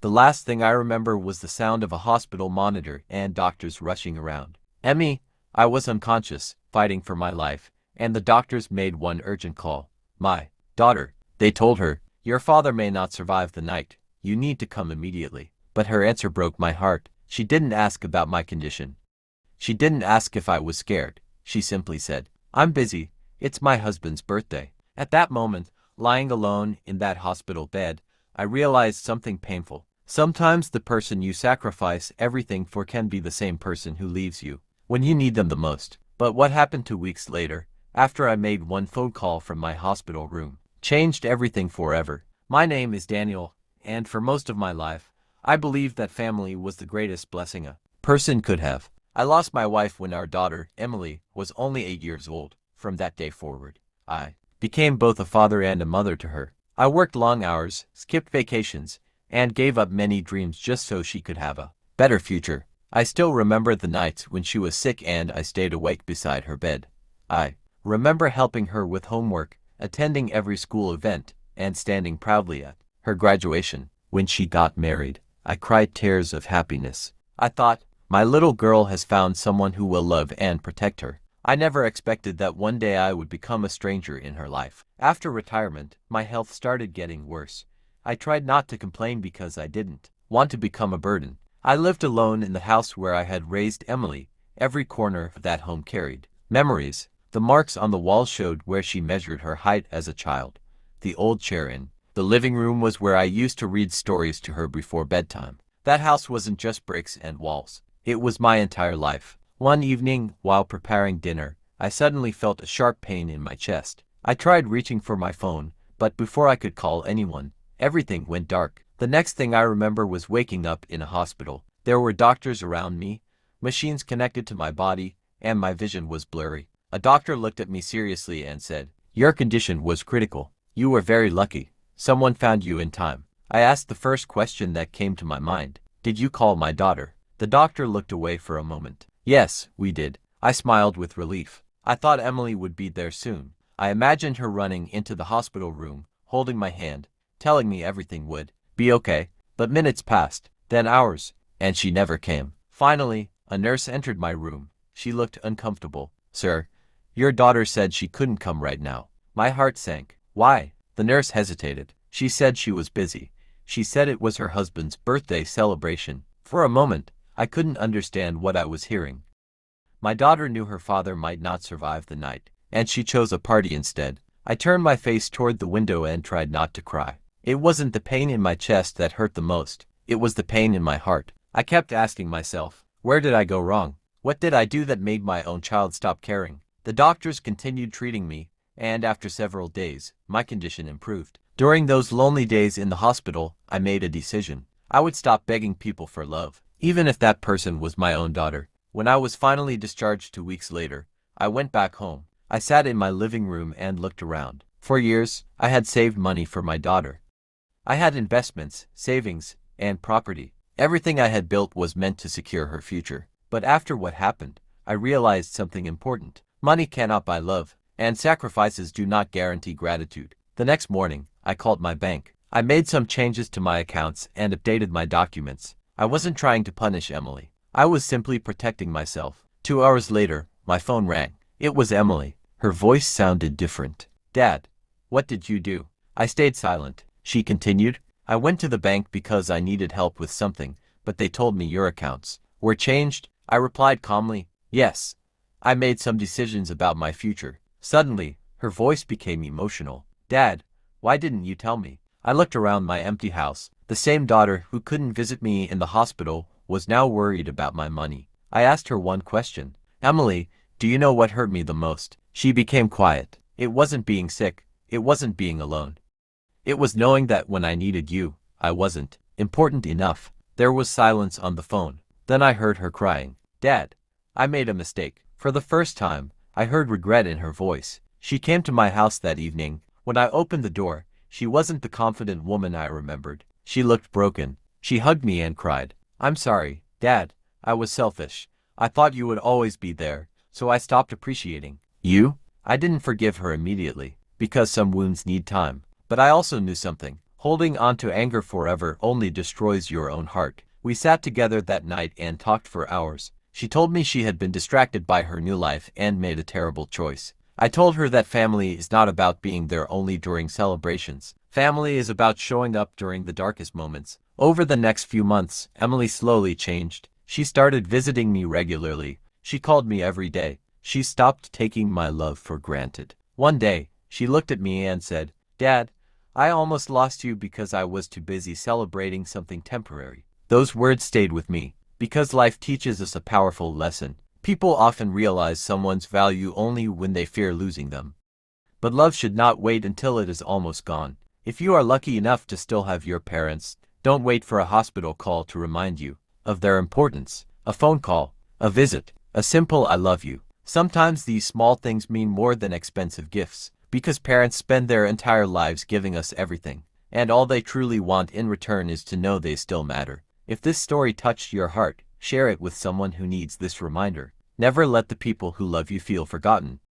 The last thing I remember was the sound of a hospital monitor and doctors rushing around. Emmy, I was unconscious, fighting for my life, and the doctors made one urgent call. My daughter, they told her, your father may not survive the night. You need to come immediately. But her answer broke my heart. She didn't ask about my condition. She didn't ask if I was scared. She simply said, I'm busy. It's my husband's birthday. At that moment, lying alone in that hospital bed, I realized something painful. Sometimes the person you sacrifice everything for can be the same person who leaves you when you need them the most. But what happened 2 weeks later, after I made one phone call from my hospital room, changed everything forever. My name is Daniel, and for most of my life, I believed that family was the greatest blessing a person could have. I lost my wife when our daughter, Emily, was only 8 years old. From that day forward, I became both a father and a mother to her. I worked long hours, skipped vacations, and gave up many dreams just so she could have a better future. I still remember the nights when she was sick and I stayed awake beside her bed. I remember helping her with homework, attending every school event, and standing proudly at her graduation. When she got married, I cried tears of happiness. I thought, my little girl has found someone who will love and protect her. I never expected that one day I would become a stranger in her life. After retirement, my health started getting worse. I tried not to complain because I didn't want to become a burden. I lived alone in the house where I had raised Emily. Every corner of that home carried memories. The marks on the wall showed where she measured her height as a child. The old chair in the living room was where I used to read stories to her before bedtime. That house wasn't just bricks and walls. It was my entire life. One evening, while preparing dinner, I suddenly felt a sharp pain in my chest. I tried reaching for my phone, but before I could call anyone, everything went dark. The next thing I remember was waking up in a hospital. There were doctors around me, machines connected to my body, and my vision was blurry. A doctor looked at me seriously and said, your condition was critical. You were very lucky. Someone found you in time. I asked the first question that came to my mind. Did you call my daughter? The doctor looked away for a moment. Yes, we did. I smiled with relief. I thought Emily would be there soon. I imagined her running into the hospital room, holding my hand, telling me everything would be okay. But minutes passed, then hours, and she never came. Finally, a nurse entered my room. She looked uncomfortable. Sir, your daughter said she couldn't come right now. My heart sank. Why? The nurse hesitated. She said she was busy. She said it was her husband's birthday celebration. For a moment, I couldn't understand what I was hearing. My daughter knew her father might not survive the night, and she chose a party instead. I turned my face toward the window and tried not to cry. It wasn't the pain in my chest that hurt the most. It was the pain in my heart. I kept asking myself, where did I go wrong? What did I do that made my own child stop caring? The doctors continued treating me, and after several days, my condition improved. During those lonely days in the hospital, I made a decision. I would stop begging people for love, even if that person was my own daughter. When I was finally discharged 2 weeks later, I went back home. I sat in my living room and looked around. For years, I had saved money for my daughter. I had investments, savings, and property. Everything I had built was meant to secure her future. But after what happened, I realized something important. Money cannot buy love, and sacrifices do not guarantee gratitude. The next morning, I called my bank. I made some changes to my accounts and updated my documents. I wasn't trying to punish Emily. I was simply protecting myself. 2 hours later, my phone rang. It was Emily. Her voice sounded different. Dad, what did you do? I stayed silent. She continued. I went to the bank because I needed help with something, but they told me your accounts were changed. I replied calmly, yes. I made some decisions about my future. Suddenly, her voice became emotional. Dad, why didn't you tell me? I looked around my empty house. The same daughter who couldn't visit me in the hospital was now worried about my money. I asked her one question. Emily, do you know what hurt me the most? She became quiet. It wasn't being sick. It wasn't being alone. It was knowing that when I needed you, I wasn't important enough. There was silence on the phone. Then I heard her crying. Dad, I made a mistake. For the first time, I heard regret in her voice. She came to my house that evening. When I opened the door, she wasn't the confident woman I remembered. She looked broken. She hugged me and cried. I'm sorry, Dad. I was selfish. I thought you would always be there, so I stopped appreciating you. I didn't forgive her immediately, because some wounds need time. But I also knew something. Holding on to anger forever only destroys your own heart. We sat together that night and talked for hours. She told me she had been distracted by her new life and made a terrible choice. I told her that family is not about being there only during celebrations. Family is about showing up during the darkest moments. Over the next few months, Emily slowly changed. She started visiting me regularly. She called me every day. She stopped taking my love for granted. One day, she looked at me and said, "Dad, I almost lost you because I was too busy celebrating something temporary." Those words stayed with me, because life teaches us a powerful lesson. People often realize someone's value only when they fear losing them. But love should not wait until it is almost gone. If you are lucky enough to still have your parents, don't wait for a hospital call to remind you of their importance. A phone call, a visit, a simple "I love you." Sometimes these small things mean more than expensive gifts, because parents spend their entire lives giving us everything, and all they truly want in return is to know they still matter. If this story touched your heart, share it with someone who needs this reminder. Never let the people who love you feel forgotten.